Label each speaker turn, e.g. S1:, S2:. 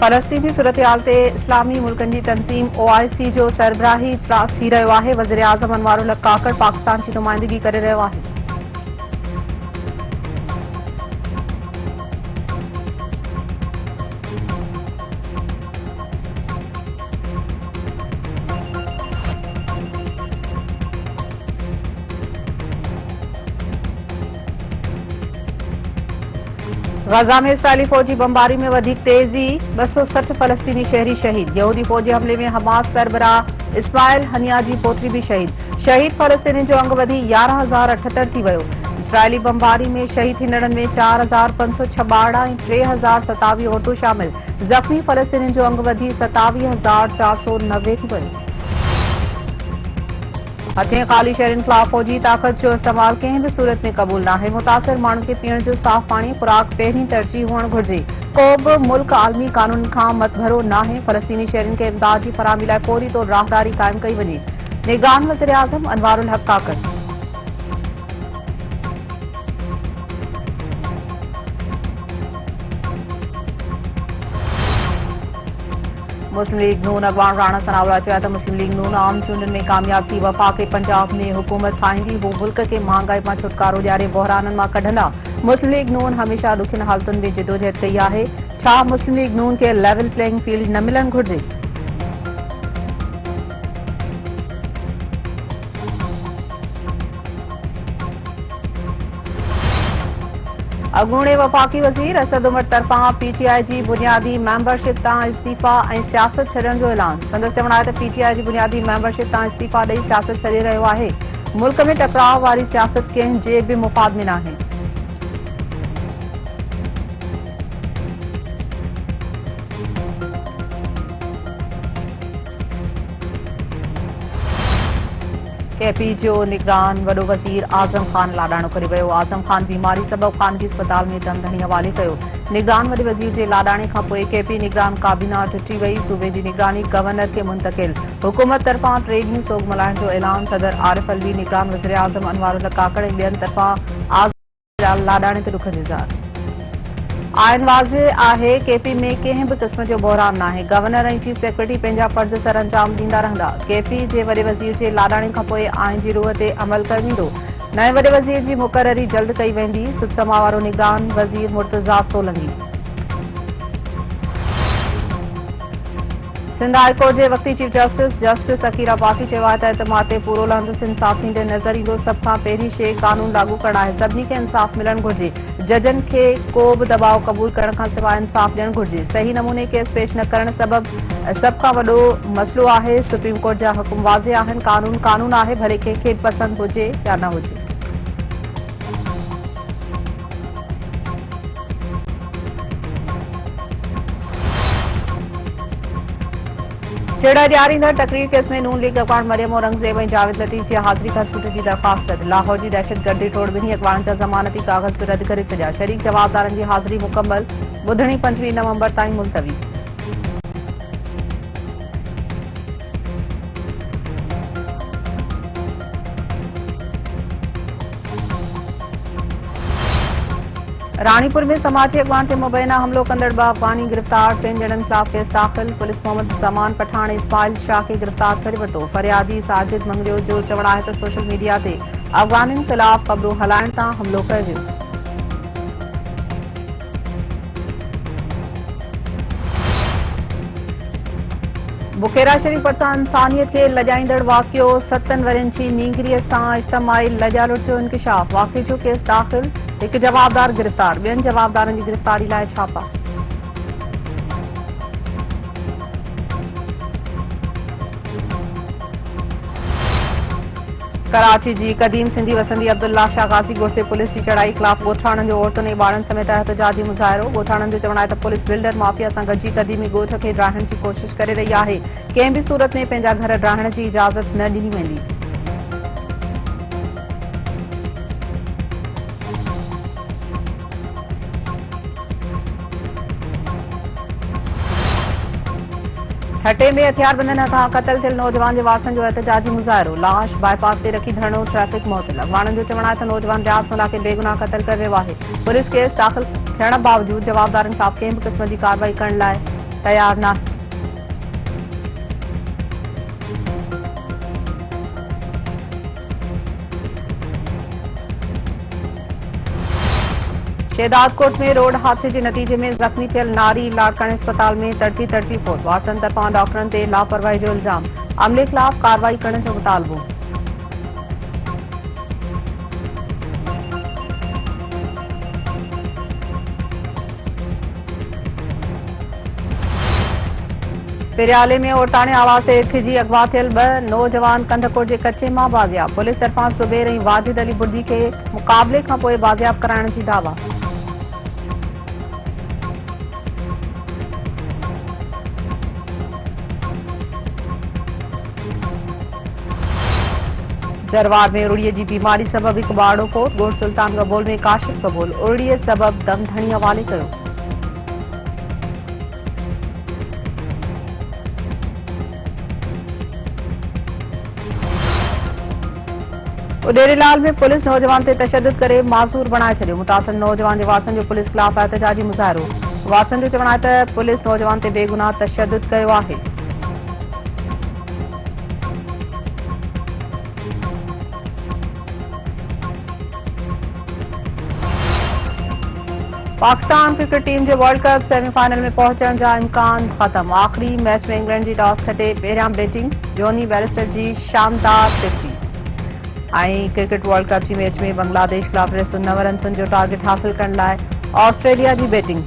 S1: फलस्तीन जी सूरत-हाल ते इस्लामी मुल्कनि जी तंज़ीम OIC जो सरबराही इजलास थी रहियो आहे। वज़ीर आज़म अनवारुल हक़ काकड़ पाकिस्तान जी नुमाइंदगी करे रहियो आहे। गजा में इसराइली फौजी बमबारी में वधिक तेजी, 260 फलस्तीनी शहरी शहीद। यहूदी फौजी हमले में हमास सरबराह इस्माइल हनिया जी पोटरी भी शहीद फलस्तीनी जो अंग वधी 11,078 थी वियो। इसराइली बमबारी में शहीद थिंदड़नि में 4,546 ऐं 3,027 औरतूं शामिल। ज़ख़्मी फलस्तीनी जो अंग वधी 27,490 थी वियो। हथे ख़ाली शहरनि ख़िलाफ़ फौजी ताक़त जो इस्तेमाल कंहिं बि सूरत में क़बूल नाहे। मुतासिर माण्हुनि खे पीअण जो साफ़ पाणी खुराक पहिरीं तरजीह हुअणु घुरिजे। को बि मुल्क आलमी क़ानून खां मतभरो नाहे। फ़लस्तीनी शहरनि खे इमदाद जी फ़राहमी लाइ फ़ौरी तौर राहदारी क़ाइमु कई वञे। निगरान वज़ीर आज़म अनवारुल हक़ काकड़। मुस्लिम लीग नून अॻवान राणा सनावला चयो त मुस्लिम लीग नून आम चूंडनि में कामयाब थी वफ़ाक़ पंजाब में हुकूमत ठाहींदी। हू मुल्क खे महांगाई मां छुटकारो ॾियारे बहराननि मां कढंदा। मुस्लिम लीग नून हमेशह ॾुखियनि हालतुनि में जिदोजहद कई आहे। छा मुस्लिम लीग नून खे लेवल प्लेइंग फील्ड न मिलणु घुरिजे? अॻूणे वफ़ाक़ी वज़ीर असद उमर तरफ़ां PTI जी बुनियादी मेंबरशिप तां इस्तीफ़ा ऐं सियासत छॾण जो ऐलान। संदसि चवणु आहे त PTI जी बुनियादी मेंबरशिप तां इस्तीफ़ा ॾेई सियासत छॾे रहियो आहे। मुल्क में टकराव वारी सियासत कंहिं जे बि मुफ़ाद में नाहे। KP जो निगरान वॾो वज़ीर आज़म ख़ान लाॾाणो करे वियो। आज़म ख़ान बीमारी सबबि ख़ानगी अस्पताल में दम धणी हवाले कयो। निगरान वॾे वज़ीर जे लाॾाणे खां पोइ KP निगरान काबीना टुटी वई। सूबे जी निगरानी गवर्नर खे मुंतक़िल। हुकूमत तरफ़ां 3 ॾींहं सोग मल्हाइण जो ऐलान। सदर आरिफ अलवी निगरान वज़ीर आज़म अनवारुल हक़ काकड़ ऐं ॿियनि तरफ़ां आज़म लाॾाणे ते ॾुख जो इज़हार। आइन वाज़िह आहे KP में कंहिं बि क़िस्म जो बहरान नाहे। गवर्नर ऐं चीफ सेक्रेटरी पंहिंजा फ़र्ज़ सर अंजाम ॾींदा रहंदा। KP जे वॾे वज़ीर जे लाॾाणे खां पोइ आइन जी रूह ते अमल कयो वेंदो। नएं वॾे वज़ीर जी मुक़ररी जल्द कई वेंदी। सुदसमा वारो निगरान वज़ीर मुर्तज़ा सोलंगी। सिंध हाई कोर्ट जे वक़्ती चीफ जस्टिस अकीर अब्बासी चयो आहे त एतमाद ते पूरो लहंदुसि। इंसाफ़ थींदे नज़र ईंदो। सभ खां पहिरीं शइ क़ानून लागू करणु आहे। सभिनी खे इंसाफ़ मिलणु घुरिजे। जजनि खे को बि दबाउ क़बूल करण खां सवाइ इंसाफ़ ॾियणु घुरिजे। सही नमूने केस पेश न करण सबबि सभ खां वॾो मसइलो आहे। सुप्रीम कोर्ट जा हुकुम वाज़िह आहिनि। क़ानून क़ानून आहे, भले कंहिंखे पसंदि हुजे या न हुजे। छेड़ा ॾियारींदड़ तकरीर केस में नून लीग अॻवान मरियम औरंगज़ेब ऐं जावेद लतीफ़ जी हाज़िरी खां छूट जी दरख़्वास्त रद्द। लाहौर जी दहशतगर्दी टोड़ ॿिन्ही अॻवान जा ज़मानती काग़ज़ बि रद्द करे छॾिया। शरीक जवाबदारनि जी हाज़िरी मुकम्मल। ॿुधणी 25 नवंबर ताईं मुलतवी। रानीपुर में समाजी अॻवान ते मुबैना हमलो कंदड़ 2 अफ़गानी गिरफ़्तार। 4 ॼणनि ख़िलाफ़ केस दाख़िल। पुलिस मोहम्मद ज़मान पठान इस्माइल शाह खे गिरफ़्तार करे वरितो। फ़रियादी साजिद मंगरियो जो चवणु आहे त सोशल मीडिया ते अफ़गाननि ख़िलाफ़ ख़बरूं हलाइण तां हमलो कयो वियो। बुखेरा शरीफ़ भरिसां इंसानियत खे लॼाईंदड़ वाक़ियो। 7 वरियनि जी नींगरीअ सां इज्तमाही लॼा लुट जो इंकिशाफ। वाक़िए जो केस दाख़िल। हिकु जवाबदार गिरफ़्तार। 2 जवाबदारनि जी गिरफ़्तारी लाइ छापा। कराची जी क़दीम सिंधी वसंदी अब्दुल्ला शाह गाज़ी ॻोठ ते पुलिस जी चढ़ाई ख़िलाफ़ ॻोठाणनि जो औरतुनि ऐं ॿारनि समेत एहतजाजी मुज़ाहिरो। ॻोठाणनि जो चवणु आहे त पुलिस बिल्डर माफ़िया सां गॾिजी क़दीमी ॻोठ खे ड्राहिण जी कोशिश करे रही आहे। कंहिं बि सूरत में पंहिंजा घर ड्राहिण जी इजाज़त न ॾिनी वेंदी। हटे में हथियारबंदनि हथां क़तल थियल नौजवान जे वारसनि जो एहतजाजी मुज़ाहिरो। लाश बाईपास ते रखी धरणो। ट्रैफ़िक मुअतल। अॻवाननि जो चवणु आहे त नौजवान रियाज़ मुल्ला खे बेगुनाह क़तल कयो वियो आहे। पुलिस केस दाख़िल थियण बावजूद जवाबदारनि ख़िलाफ़ कंहिं बि क़िस्म जी कार्रवाई करण लाइ तयार न। शेदादकोट में रोड हादसे के नतीजे में जख्मी थियल नारी लाड़काने अस्पताल में तड़पी फोत। वारसन तरफां डॉक्टरनि ते लापरवाही जो इल्जाम। अमले खिलाफ कार्रवाई करण जो मुतालबो। पिरियाले में ओटाने आवाज ते खिजी अगवा थियल 2 नौजवान कंधकोट के कच्चे मां बाजियाब। पुलिस तरफां ज़ुबैर ऐं वाजिद अली बुर्दी के मुक़ाबले खां पोइ बाजियाब कराइण जी दावा। जरवार में उड़ीअ जी बीमारी सबब एक बाड़ो फोत। गोड़ सुल्तान कबोल में काशिफ कबूल उड़ीअ सबब दमधणी हवाले कयो। उडेरीलाल में पुलिस नौजवान ते तशद्दुद करे मासूर बणाए छॾियो। मुतासिर नौजवान जे वारसनि जो पुलिस खिलाफ एहतजाजी मुज़ाहिरो। वारसनि जो चवणु आहे त पुलिस नौजवान ते बेगुनाह तशद्दुद कयो आहे। पाकिस्तान क्रिकेट टीम के वर्ल्ड कप सेमीफाइनल में पहुंचण जा इम्कान खत्म। आखिरी मैच में इंग्लैंड की टॉस खटे पहिरियां बैटिंग। जॉनी बैरिस्टर की शानदार 50। क्रिकेट वर्ल्ड कप की मैच में बांग्लादेश खिलाफ 9 रन जो टारगेट हासिल करण लाइ ऑस्ट्रेलिया की बैटिंग।